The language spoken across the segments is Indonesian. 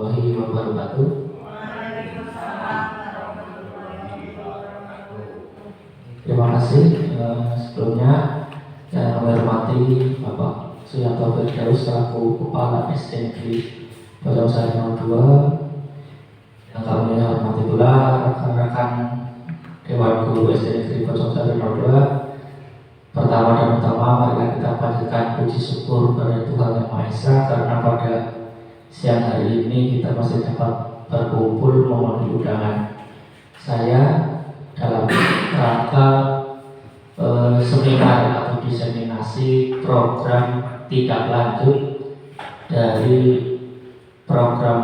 warahmatullahi wabarakatuh. Terima kasih. Sebelumnya saya menghormati Bapak Suyanto Firdaus selaku Kepala SD Negeri Pojok Sari 02, yang kami hormati pula rekan-rekan Dewan Guru SD Negeri Pojok Sari 02. Pertama dan utama, mari kita panjatkan puji syukur kepada Tuhan Yang Maha Esa karena pada siang hari ini kita masih dapat berkumpul memenuhi undangan saya dalam rangka seminar atau diseminasi program tindak lanjut dari program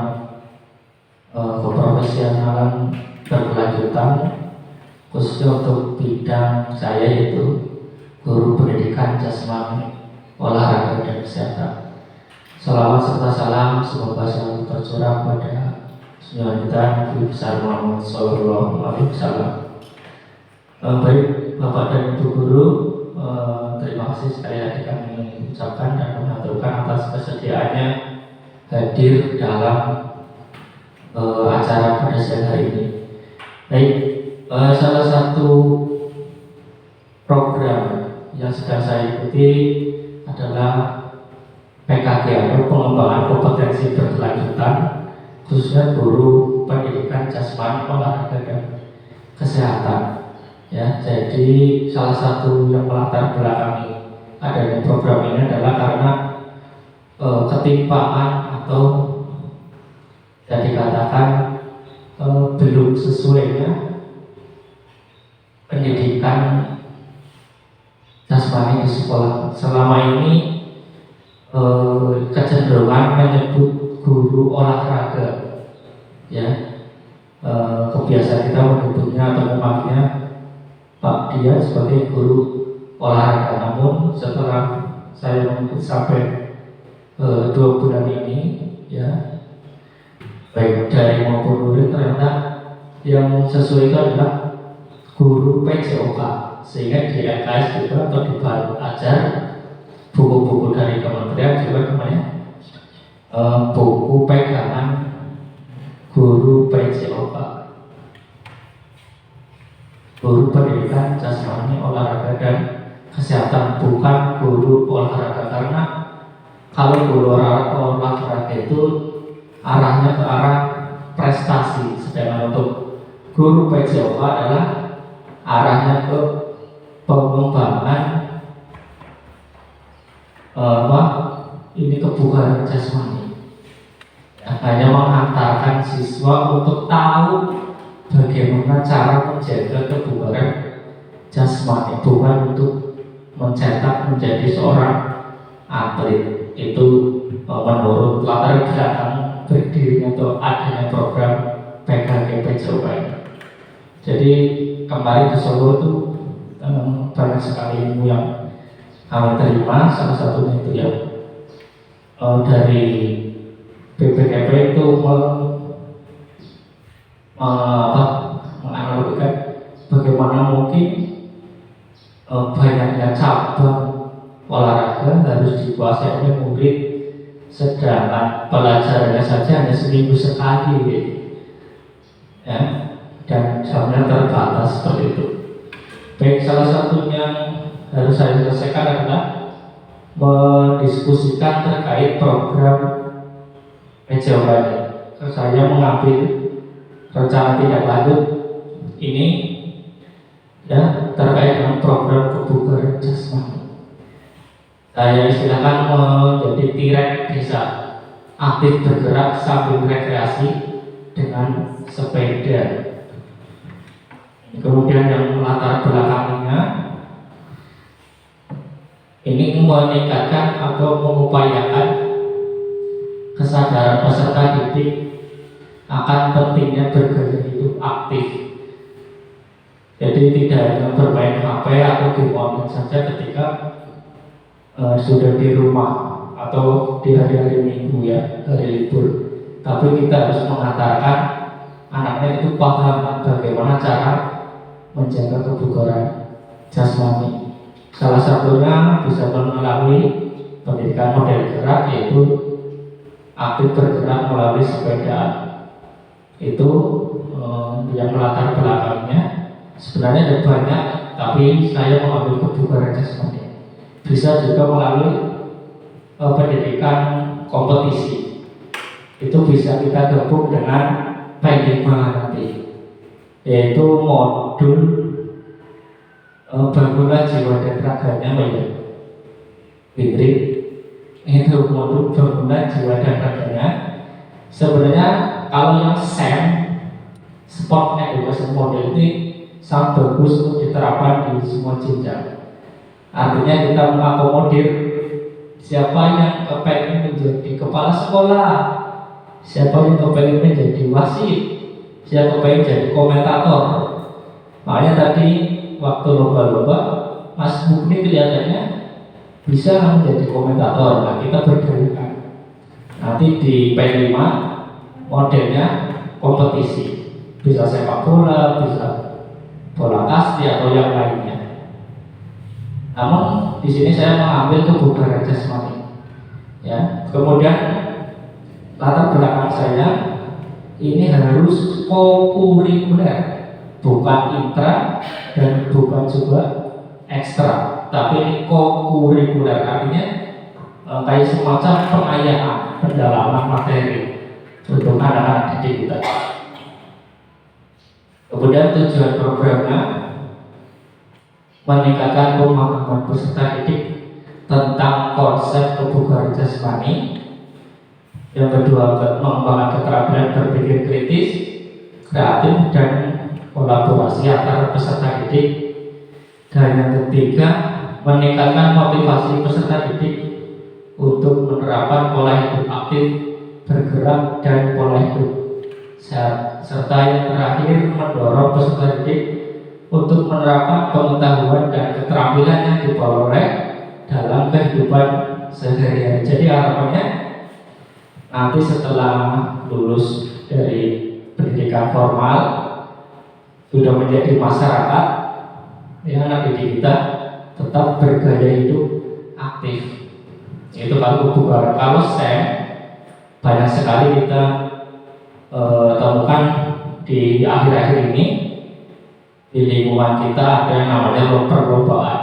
keprofesionalan berkelanjutan khususnya untuk bidang saya, yaitu Guru Pendidikan Jasmani, Olahraga dan Kesehatan. Salawat serta salam semoga selalu tercurah pada junjungan kita Nabi besar Muhammad Sallallahu Alaihi Wasallam. Baik Bapak dan Ibu Guru, terima kasih sekali lagi kami ucapkan dan mengaturkan atas kesediaannya hadir dalam acara pada siang hari ini. Baik, salah satu program yang sedang saya ikuti adalah PKG atau pengembangan kompetensi berkelanjutan khususnya guru pendidikan jasmani, olahraga dan kesehatan. Ya, jadi salah satu yang melatar belakangi adanya program ini adalah karena ketimpaan atau yang dikatakan belum sesuainya pendidikan jasmani di sekolah. Selama ini kecenderungan menyebut guru olahraga, ya, kebiasaan kita menyebutnya atau memanggilnya Pak dia sebagai guru olahraga. Namun setelah saya mengikuti sampai 2 bulan ini, ya, baik dari maupun murid, ternyata yang sesuai itu adalah guru PJOK, sehingga di LKS juga atau di ajar buku-buku dari kementerian juga namanya buku pegangan guru PJOK, Guru Pendidikan Jasmani, Olahraga dan Kesehatan, bukan guru olahraga. Karena kalau guru olahraga itu arahnya ke arah prestasi, sedangkan untuk guru PJOK adalah arahnya ke pengembangan kebugaran jasmani. Ya, hanya mengantarkan siswa untuk tahu bagaimana cara menjaga kebugaran jasmani, bukan untuk mencetak menjadi seorang atlet. Itu menurut latar belakang berdirinya atau adanya program PKG PJOK. Jadi kemarin di Solo itu banyak sekali ilmu yang kami terima. Salah satunya itu ya dari BPKP itu menganalogikan bagaimana mungkin banyaknya cabang olahraga harus dikuasai oleh murid, sedangkan pelajarannya saja hanya seminggu sekali, ya, dan jamnya terbatas seperti itu. Baik, salah satunya harus saya selesaikan adalah mendiskusikan terkait program PJOK ini. Saya mengambil rencana tindak lanjut ini, ya, terkait dengan program kebugaran jasmani. Saya istilahkan menjadi tirek desa, aktif bergerak sambil rekreasi dengan sepeda. Kemudian yang latar belakangnya ini meningkatkan atau mengupayakan kesadaran peserta didik akan pentingnya bergaya hidup aktif. Jadi tidak hanya bermain HP atau game online saja ketika sudah di rumah atau di hari-hari minggu, ya, hari libur. Tapi kita harus mengantarkan anaknya itu paham bagaimana cara menjaga kebugaran jasmani. Salah satunya bisa melalui pendidikan model gerak, yaitu aktif bergerak melalui sepeda Itu yang melatar belakangnya. Sebenarnya ada banyak, tapi saya mengambil kebugaran jasmani. Bisa juga melalui pendidikan kompetisi. Itu bisa kita gabung dengan P5 nanti, yaitu modul bangunan jiwa dan raganya, ya Fitri. Itu modul bangunan jiwa dan raganya. Sebenarnya kalau yang SEM, Sport Education Model, ini sangat bagus untuk diterapkan di semua jenjang. Artinya kita mengakomodir siapa yang kepengen menjadi kepala sekolah, siapa yang kepengen menjadi wasit, siapa kepengen jadi komentator. Makanya tadi waktu lomba-lomba Mas Mukni kelihatannya bisa menjadi komentator. Nah, kita berdayakan. Nanti di P5 modelnya kompetisi, bisa sepak bola, bisa bola kasti atau yang lainnya. Namun di sini saya mengambil kebugaran jasmani. Ya, kemudian latar belakang saya ini harus kokurikuler, bukan intra dan bukan juga ekstra, tapi ini kokurikuler, artinya kayak semacam pengayaan, pendalaman materi untuk anak-anak didik kita. Kemudian tujuan programnya meningkatkan pemahaman peserta didik tentang konsep kebugaran jasmani. Yang kedua, mengembangkan keterampilan berpikir kritis, kreatif, dan kolaborasi antara peserta didik. Dan yang ketiga, meningkatkan motivasi peserta didik untuk menerapkan pola hidup aktif, bergerak, dan pola hidup sehat. Serta yang terakhir, mendorong peserta didik untuk menerapkan pengetahuan dan keterampilan yang diperoleh dalam kehidupan sehari-hari. Jadi harapannya nanti setelah lulus dari pendidikan formal, sudah menjadi masyarakat, ya, anak didik kita tetap bergaya hidup aktif. Itu kalau kebugaran. Kalau SEM, banyak sekali kita temukan di akhir-akhir ini di lingkungan kita ada yang namanya perlombaan.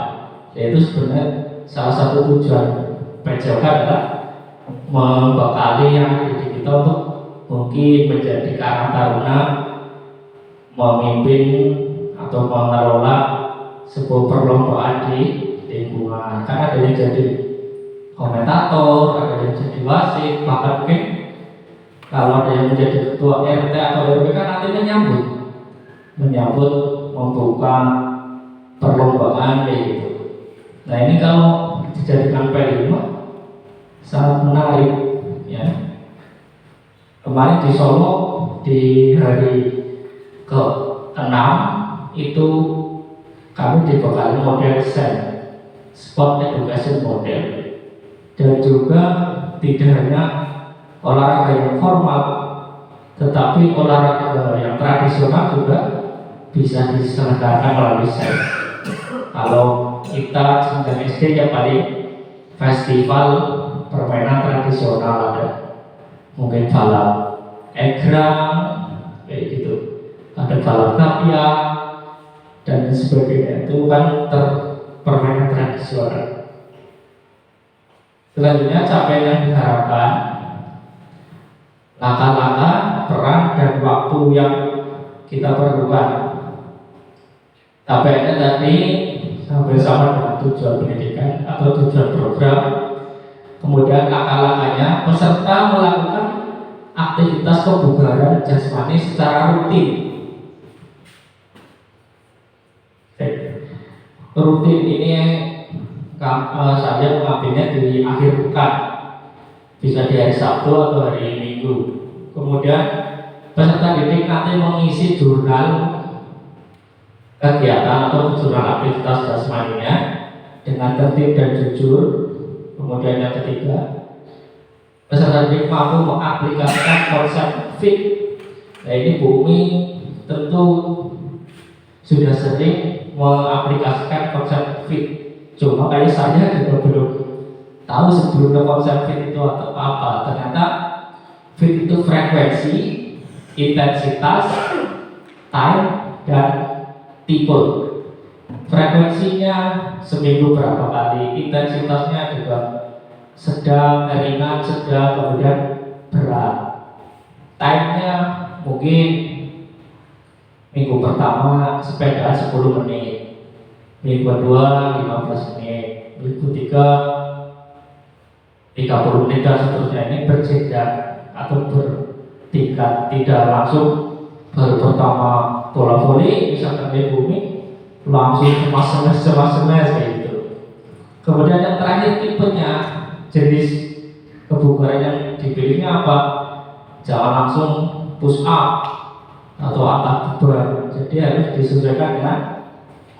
Yaitu sebenarnya salah satu tujuan PJOK adalah membekali yang didik kita untuk mungkin menjadi karang taruna, memimpin atau mengelola sebuah perlombaan di lingkungan. Karena ada yang jadi komentator, ada yang jadi wasit, bahkan mungkin kalau ada yang menjadi ketua RT atau RW kan nanti menyambut membuka perlombaan kayak gitu. Nah, ini kalau dijadikan P5 sangat menarik, ya. Kemarin di Solo di hari ke-6 itu kami dibekali model SEM, Sport Education Model, dan juga tidak hanya olahraga yang formal, tetapi olahraga yang tradisional juga bisa diselenggarakan melalui SEM. Kalau kita sejak SD yang paling festival permainan tradisional ada, mungkin balap egrang kayak gitu, ada balap kapia dan sebagainya, itu kan permainan tradisional. Selanjutnya capaian yang diharapkan, langkah-langkah, peran, dan waktu yang kita perlukan. Capaiannya tadi sampai sama dengan tujuan pendidikan atau tujuan program. Kemudian langkah-langkahnya, peserta melakukan aktivitas kebugaran jasmani secara rutin. Rutin ini saya mengambilnya di akhir pekan, bisa di hari Sabtu atau hari Minggu. Kemudian peserta didik nanti mengisi jurnal kegiatan atau jurnal aktivitas jasmaninya dengan tertib dan jujur. Kemudian yang ketiga, peserta didik mampu mengaplikasikan konsep fit. Nah, ini Bumi tentu sudah sering mengaplikasikan konsep fit. Cuma kayak saya juga belum tahu sebelumnya konsep fit itu atau apa. Ternyata fit itu frekuensi intensitas, time, dan tipe. Frekuensinya seminggu berapa kali, intensitasnya juga sedang, ringan, sedang, kemudian berat. Time-nya mungkin minggu pertama sepeda 10 menit, minggu kedua 15 menit, minggu ketiga 30 menit dan seterusnya. Ini berjenjang atau bertingkat, tidak langsung baru pertama bola voli misalkan di bumi langsung semas-semas kayak gitu. Kemudian yang terakhir tipenya, jenis kebugaran yang dipilihnya apa? Jangan langsung push up atau angkat beban, jadi harus disesuaikan dengan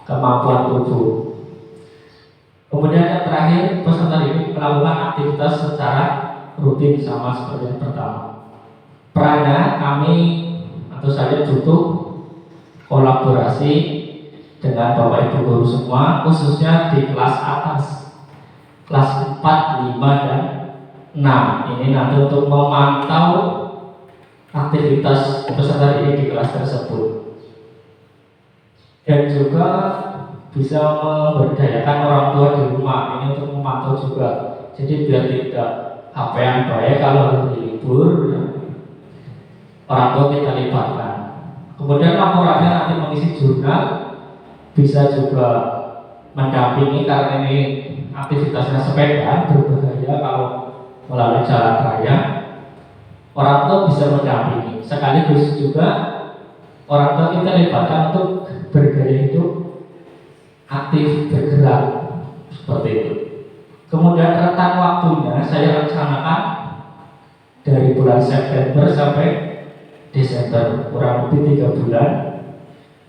kemampuan tubuh. Kemudian yang terakhir, peserta ini melakukan aktivitas secara rutin sama seperti yang pertama. Perannya kami atau saya butuh kolaborasi dengan Bapak Ibu guru semua, khususnya di kelas atas, kelas 4, 5, dan 6. Ini nanti untuk memantau aktivitas peserta ini di kelas tersebut, dan juga bisa memberdayakan orang tua di rumah. Ini untuk memantau juga, jadi biar tidak HP-an baik kalau hari libur, orang tua kita libatkan. Kemudian laporannya nanti mengisi jurnal, bisa juga mendampingi karena ini aktivitasnya sepeda, berbahaya kalau melalui jalan raya. Orang tua bisa mendampingi, sekaligus juga orang tua kita libatkan untuk bergaya hidup aktif, bergerak, seperti itu. Kemudian rentang waktunya saya rencanakan dari bulan September sampai Desember, kurang lebih 3 bulan.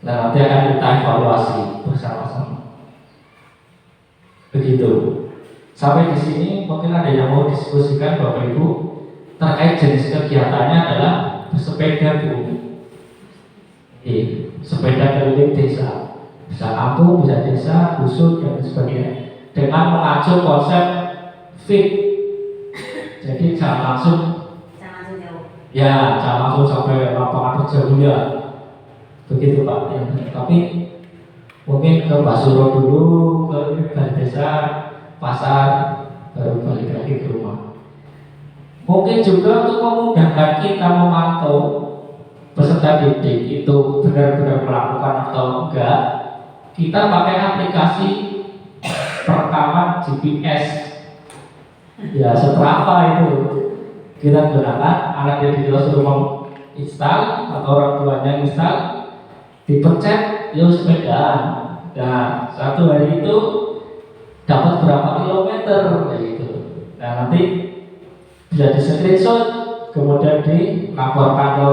Nah, nanti akan kita evaluasi bersama-sama. Begitu. Sampai di sini mungkin ada yang mau diskusikan Bapak Ibu terkait jenis kegiatannya adalah bersepeda Bu. Sepeda keliling desa, bisa kampung, bisa desa, dusun, dan sebagainya, dengan mengacu konsep fit. Jadi jangan langsung jauh. Ya, jangan langsung sampai lapangan terjauh ya. Begitu Pak. Ya, tapi mungkin ke Basuro dulu, ke desa, pasar, baru balik lagi ke rumah. Mungkin juga untuk memudahkan kita memantau peserta didik itu benar-benar melakukan atau enggak, kita pakai aplikasi perekaman GPS. Ya, Strava itu kita gunakan, anak didik kita suruh menginstal atau orang tuanya install, dipencet, yuk sepedaan. Nah, satu hari itu dapat berapa kilometer kayak gitu. Nah, nanti bisa di screenshot, kemudian dilaporkan ke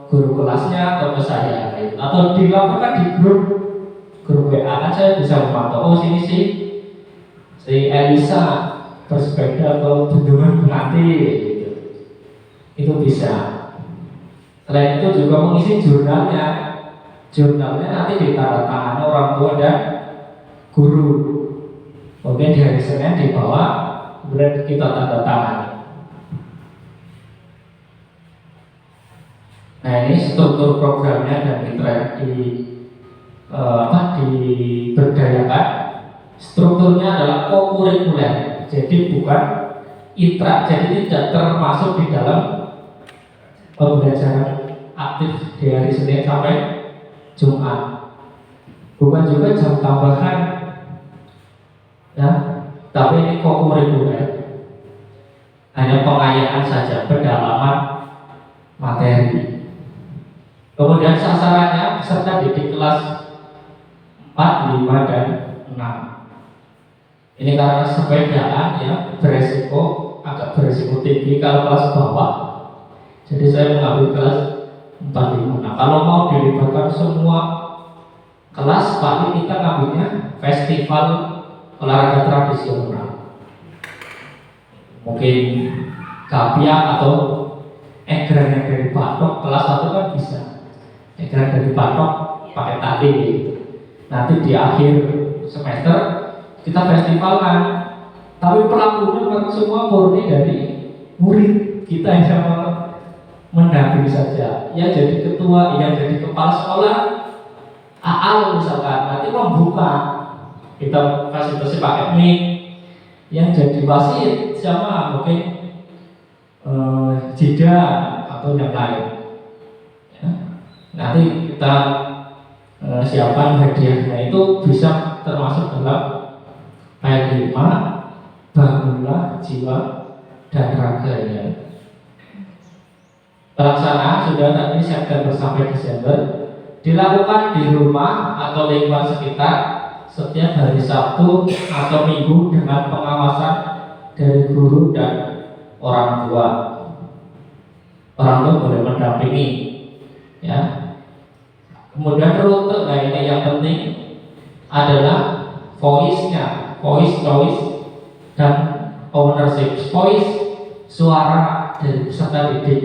guru kelasnya atau ke saya, atau dilaporkan di grup WA. Kan saya bisa memantau, oh sini si Elisa bersepeda ke bendungan nanti gitu. Itu bisa. Selain itu juga mengisi jurnalnya. Jurnalnya nanti ditandatangani orang tua dan guru. Mungkin di hari Senin dibawa, kemudian kita tanda tangan. Nah, ini struktur programnya dan diberdayakan. Strukturnya adalah kokurikuler, jadi bukan intra, jadi tidak termasuk di dalam pembelajaran aktif di hari Senin sampai Jumat. Bukan juga jam tambahan, ya, tapi ini kokurikuler, hanya pengayaan saja, pendalaman materi. Kemudian sasarannya peserta didik kelas 4, 5, dan 6. Ini karena sepedaan ya agak beresiko tinggi kalau kelas bawah. Jadi saya mengambil kelas 4, 5. Nah, kalau mau dilibatkan semua kelas, paling kita ngambilnya festival olahraga tradisional. Mungkin gapiak atau egrang yang dari patok, kelas 1 kan bisa. Egrang dari patok pakai tali gitu. Nanti di akhir semester kita festivalkan, tapi pelakunya semua murni dari murid kita yang mendampingi saja. Yang jadi ketua, yang jadi kepala sekolah AAL misalkan, nanti membuka, kita fasilitasi pakai mic. Yang jadi wasit siapa? Mungkin Jida atau yang lain ya. Nanti kita siapkan hadiahnya, itu bisa termasuk dalam ayat 5, bangunlah jiwa dan raganya. Pelaksanaan sudah tadi September sampai Desember, dilakukan di rumah atau lingkungan sekitar setiap hari Sabtu atau Minggu dengan pengawasan dari guru dan orang tua. Orang tua boleh mendampingi ya. Kemudian rute, nah ini yang penting adalah voice-nya, voice dan ownership. Voice, suara dari peserta didik.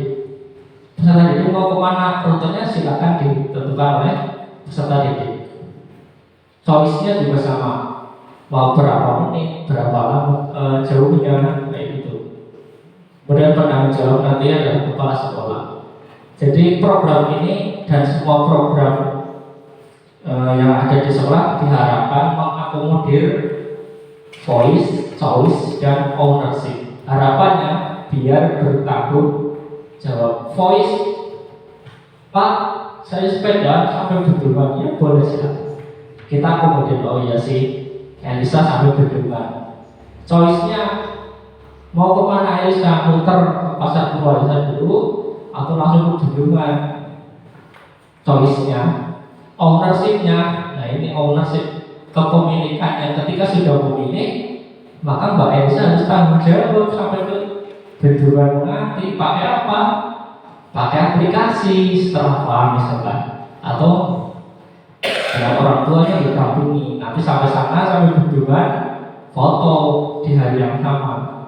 Peserta didik mau kemana, rutenya silakan ditentukan oleh peserta didik. Choice-nya juga sama, mau berapa menit, berapa lama, jauhnya, kayak gitu. Kemudian penanggung jawab nanti adalah kepala sekolah. Jadi program ini dan semua program yang ada di sekolah diharapkan mengakomodir voice, choice, dan ownership. Harapannya biar bertanggung jawab. Voice, Pak, saya sepeda sampai berdua, ya boleh silakan. Kita akomodir, oh iya sih, yang bisa sampai berdua. Choice-nya mau kemana, ya bisa muter ke pasar Purworejo dulu atau langsung ke Bendungan. Choice-nya, ownership-nya, nah ini ownership, kepemilikannya. Ketika sudah memilih, maka Mbak Elsa harus tanggung jawab sampai ke Bendungan nanti. Pakai apa? Pakai aplikasi Strava misalkan, atau ya orang tuanya didampingi. Nanti sampai sana, sampai Bendungan, foto di hari yang sama.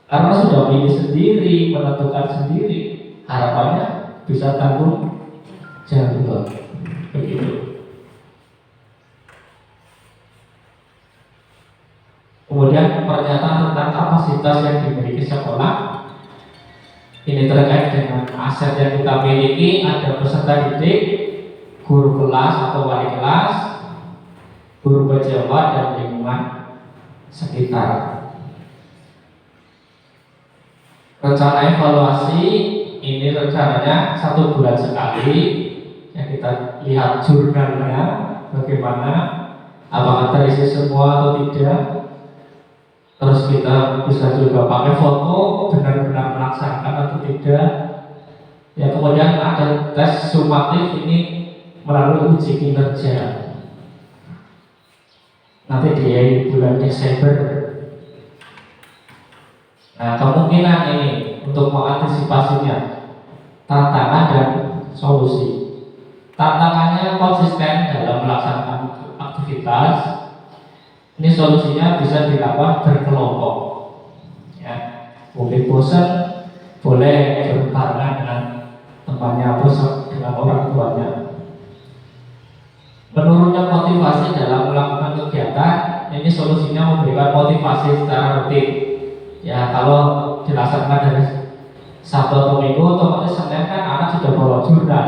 Karena sudah pilih sendiri, menentukan sendiri, harapannya bisa tanggung jawab. Begitu. Kemudian pernyataan tentang kapasitas yang dimiliki sekolah. Ini terkait dengan aset yang kita miliki. Ada peserta didik, guru kelas atau wali kelas, guru pejabat, dan lingkungan sekitar. Rencana evaluasi ini rencananya 1 bulan sekali. Yang kita lihat jurnalnya bagaimana, apakah terisi semua atau tidak. Terus kita bisa juga pakai foto benar-benar melaksanakan atau tidak. Ya, kemudian ada tes sumatif ini melalui uji kinerja. Nanti di bulan Desember. Nah, kemungkinan ini untuk mengantisipasinya, tantangan dan solusi. Tantangannya konsisten dalam melaksanakan aktivitas. Ini solusinya bisa dilakukan berkelompok. Ya, boleh bosan, boleh berbarengan dengan temannya atau dengan orang tuanya. Menurunnya motivasi dalam melakukan kegiatan, ini solusinya memberikan motivasi secara rutin. Ya, kalau dilaksanakan dari Sabtu atau Minggu, otomatis Senin kan anak sudah bawa jurnal.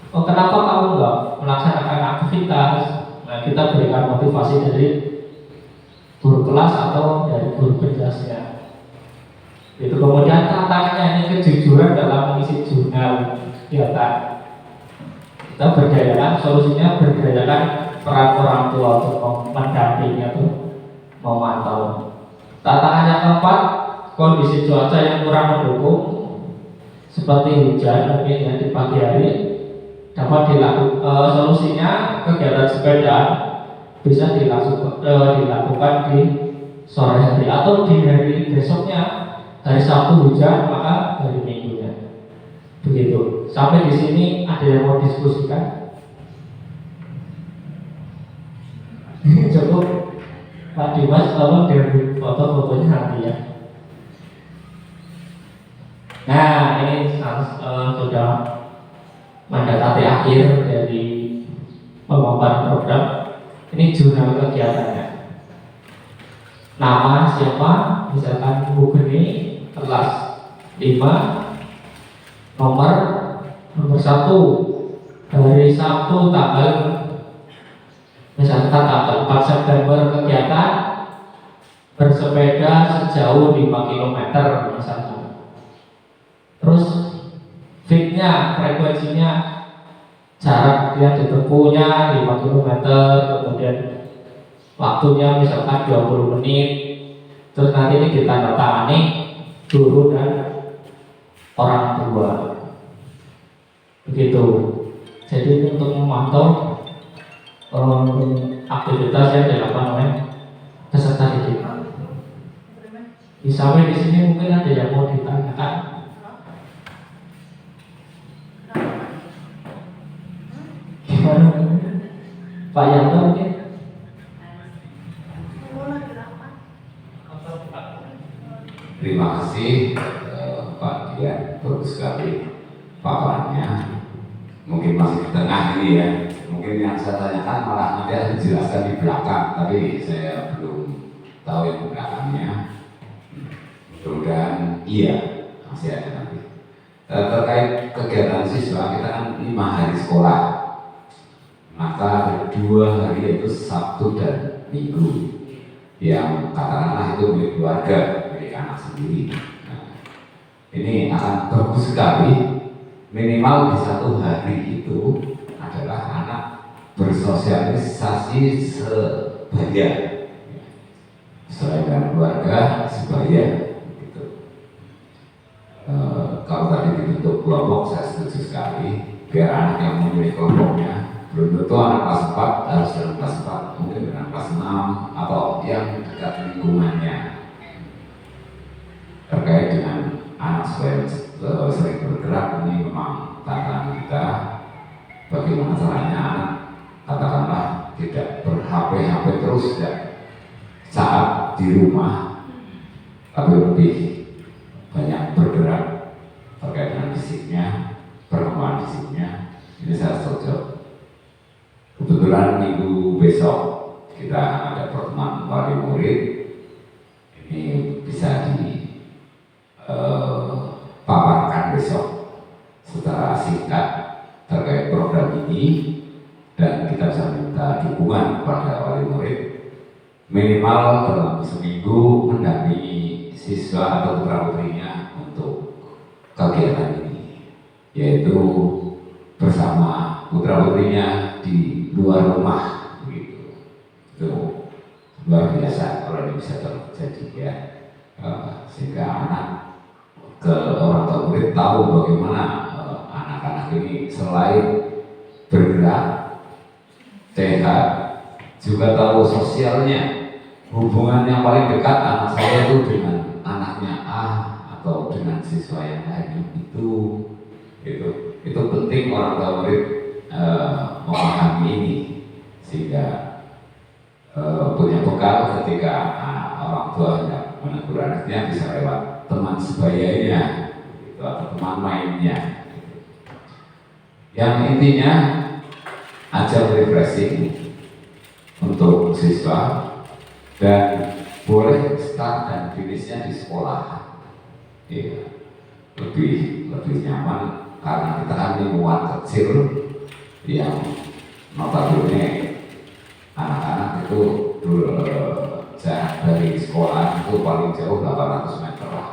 Oh, kenapa kamu enggak melaksanakan aktivitas? Nah, kita berikan motivasi dari guru kelas atau dari guru penjelasnya. Itu kemudian tantangannya ini kejujuran dalam mengisi jurnal kegiatan. Kita berdayakan, solusinya berdayakan peran orang tua untuk mendampingi atau memantau. Tantangannya keempat, kondisi cuaca yang kurang mendukung seperti hujan mungkin ya di pagi hari, dapat dilakukan solusinya kegiatan sepeda bisa dilakukan di sore hari atau di hari besoknya. Hari Sabtu hujan, maka hari Minggunya. Begitu. Sampai di sini ada yang mau diskusikan? Cukup Pak Dimas, tolong diambil foto-fotonya nanti ya. Nah, ini sudah mendekati akhir dari pemaparan program. Ini jurnal kegiatannya. Nama siapa? Misalkan Bu Geni, kelas 5, Nomor nomor satu, hari Sabtu tanggal misalkan tanggal 4 September kegiatan bersepeda sejauh 5 kilometer misalkan. Terus fitnya, frekuensinya, jarak yang ditempuhnya 5 kilometer, kemudian waktunya misalkan 20 menit. Terus nanti ini ditandatangani guru dan orang tua. Begitu. Jadi ini untuk memantau aktivitas yang dilakukan oleh peserta didik. Sampai di sini mungkin ada yang mau ditanyakan. Gimana? Pak Yanto mungkin? Terima kasih Pak Dian, bagus sekali paparannya. Mungkin masih di tengah ini ya. Mungkin yang saya tanyakan malah nanti harus dijelaskan di belakang, tapi saya belum tahu yang di belakangnya. Mudah-mudahan iya masih ada nanti. Terkait kegiatan siswa, kita kan 5 hari sekolah, maka ada 2 hari yaitu Sabtu dan Minggu yang katakanlah itu milik keluarga, milik anak sendiri. Nah, ini akan bagus sekali minimal di 1 hari itu adalah anak bersosialisasi sebaya, selain dengan keluarga sebaya. Gitu. Kalau tadi dibentuk kelompok saya setuju sekali, biar anak yang memilih kelompoknya belum tentu anak kelas 4 harus dalam kelas 4, mungkin dengan kelas 6 atau yang dekat lingkungannya. Terkait dengan anak supaya sering bergerak, ini memang tantangan kita. Bagaimana caranya anak katakanlah tidak ber-HP terus setiap saat di rumah, tapi lebih banyak bergerak terkait dengan fisiknya, perkembangan fisiknya. Ini saya setuju. Kebetulan minggu besok kita ada pertemuan wali murid, ini bisa dipaparkan besok secara singkat terkait program ini, dan kita bisa minta dukungan kepada wali murid minimal dalam seminggu mendampingi siswa atau putra putrinya untuk kegiatan ini, yaitu bersama putra putrinya di luar rumah, begitu. Itu luar biasa kalau ini bisa terjadi ya, sehingga anak ke orang tua murid tahu bagaimana anak-anak ini selain bergerak sehat juga tahu sosialnya, hubungan yang paling dekat anak saya itu dengan anaknya A atau dengan siswa yang lain. Itu penting orang tua murid memahami ini, sehingga punya bekal ketika orang tua hendak menegur anaknya bisa lewat teman sebayanya gitu, atau teman mainnya gitu. Yang intinya ajang refreshing untuk siswa, dan boleh start dan finishnya di sekolah ya, lebih nyaman karena kita kan lingkungan kecil yang notabene anak-anak itu jarak dari sekolah itu paling jauh 800 meter lah,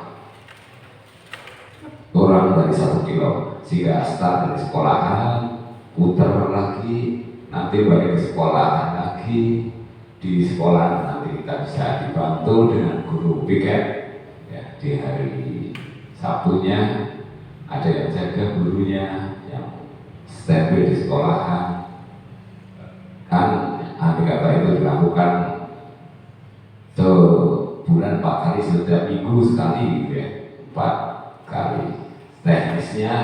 kurang dari 1 kilo, sehingga start dari sekolahan, putar lagi, nanti balik ke sekolahan lagi, di sekolah nanti kita bisa dibantu dengan guru piket ya, di hari Sabtunya ada yang jaga gurunya, yang standby di sekolahan. Kan andai kata itu dilakukan sebulan 4 kali, setiap minggu sekali gitu ya, 4 kali. Teknisnya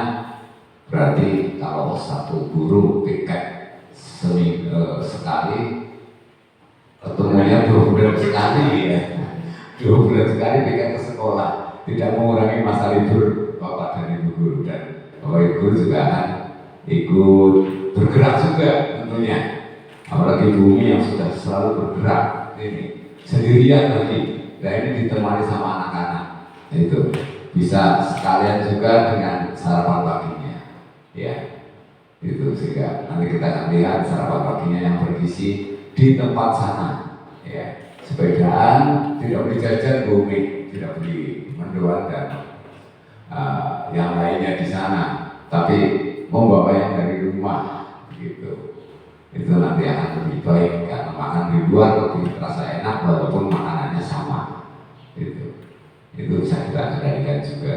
berarti kalau satu guru piket seminggu sekali, ketemunya 2 bulan sekali ya, 2 bulan sekali piket ke sekolah, tidak mengurangi masa libur bapak dan ibu guru, dan bapak ibu guru juga akan ikut bergerak juga tentunya, apalagi bumi yang sudah selalu bergerak ini sendirian lagi, nah ini ditemani sama anak-anak, itu bisa sekalian juga dengan sarapan paginya, ya itu sehingga nanti kita akan lihat sarapan paginya yang bergizi di tempat sana, ya sepedaan tidak beli jajan bumi, tidak beli mendoan dan yang lainnya di sana, tapi membawa yang dari rumah, gitu. Itu nanti akan lebih baik karena makan di luar lebih terasa enak walaupun makanannya sama, gitu. Itu bisa kita kendalikan juga.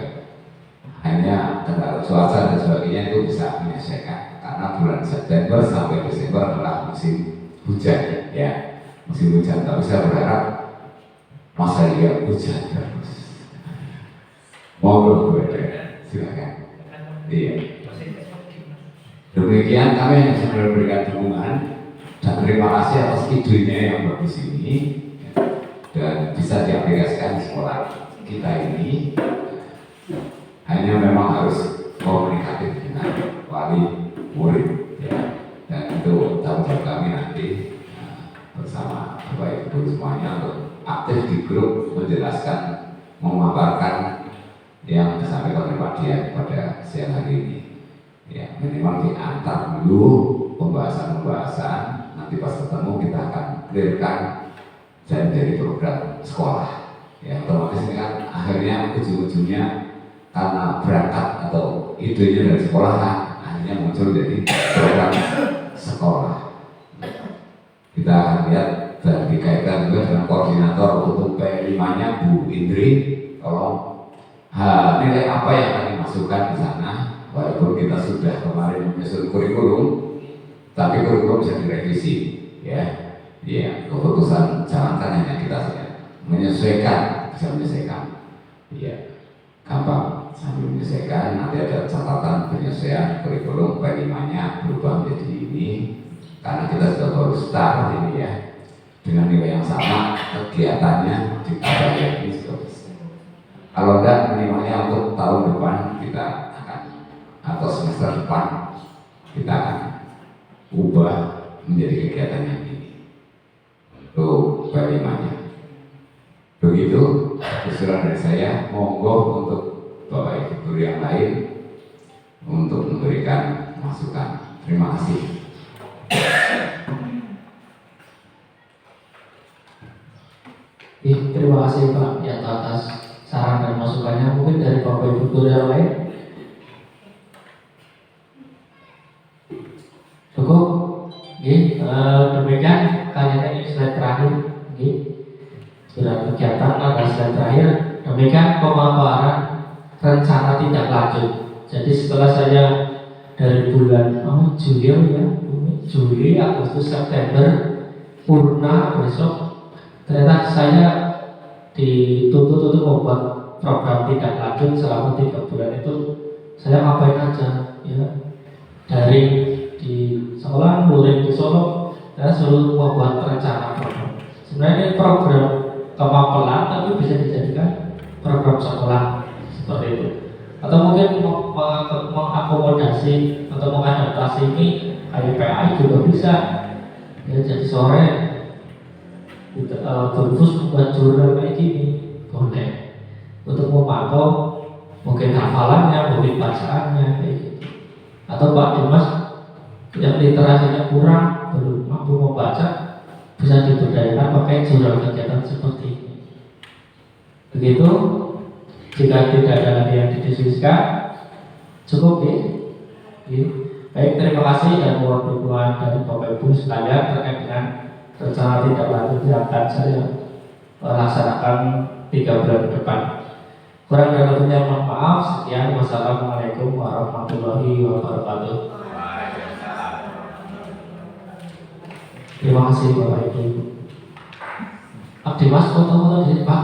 Hanya kendala cuaca dan sebagainya itu bisa menyelesaikan karena bulan September sampai Desember adalah musim hujan, ya musim hujan. Tapi saya berharap masa iya hujan terus. Monggo Bu, silakan. Iya. Demikian kami hanya bisa memberikan dukungan dan terima kasih atas idenya yang bagus ini dan bisa diaplikasikan di sekolah kita ini. Hanya memang harus komunikatif dengan wali murid, ya. Dan itu tanggung jawab kami nanti bersama Bapak Ibu semuanya untuk aktif di grup menjelaskan, memaparkan yang disampaikan oleh Pak Dian pada siang hari ini. Ya, minimal diantar dulu pembahasan-pembahasan, nanti pas ketemu kita akan clearkan dan menjadi program sekolah. Ya, otomatis ini kan akhirnya ujung-ujungnya karena berangkat atau idenya dari sekolah kan, akhirnya muncul jadi program sekolah. Kita akan lihat dan dikaitkan juga dengan koordinator untuk P5-nya Bu Indri, tolong nilai apa yang akan dimasukkan di sana. Walaupun kita sudah kemarin menyusun kurikulum, tapi kurikulum bisa direvisi, ya. Ya, keputusan jalankan hanya kita saja menyesuaikan, bisa menyesuaikan, ya, gampang sambil menyesuaikan. Nanti ada catatan penyesuaian kurikulum P5-nya berubah menjadi ini, karena kita sudah baru start ini, ya, dengan nilai yang sama, kegiatannya ditambah lagi sudah bisa. Kalau enggak, minimalnya untuk tahun depan kita atau semester depan kita akan ubah menjadi kegiatan yang ini untuk P5-nya. Begitu usulan dari saya. Monggo untuk Bapak Ibu guru yang lain untuk memberikan masukan. Terima kasih. Terima kasih Pak ya atas saran dan masukannya. Mungkin dari Bapak Ibu guru yang lain. Cukup, demikian kalian ini slide terakhir, sudah kegiatan ada slide terakhir. Demikian pemaparan rencana tindak lanjut. Jadi setelah saya dari bulan Juli, Agustus, September, purna besok, ternyata saya dituntut untuk membuat program tindak lanjut selama 3 bulan itu. Saya ngapain aja, ya, dari di sekolah, murid di Solo, saya suruh membuat rencana program. Sebenarnya ini program kemampuan, tapi bisa dijadikan program sekolah seperti itu. Atau mungkin mengakomodasi atau mengadaptasi ini KPI juga bisa. Ya, jadi sore berfokus membuat jurnal kayak gini, boleh. Untuk memantau mungkin hafalannya, mungkin bacaannya kayak gitu. Atau Pak Dimas yang literasinya kurang, belum mampu membaca, bisa diberdayakan pakai jurnal kegiatan seperti ini. Begitu. Jika tidak ada lagi yang didiskusikan, cukup ya. Baik, terima kasih dan mohon dukungan dari Bapak Ibu sekalian terkait dengan rencana tindak lanjut yang akan saya laksanakan 3 bulan ke depan. Kurang dan lebihnya mohon maaf. Sekian, wassalamualaikum warahmatullahi wabarakatuh. Terima kasih Bapak Ibu. Pak Dimas, foto-foto di sini Pak.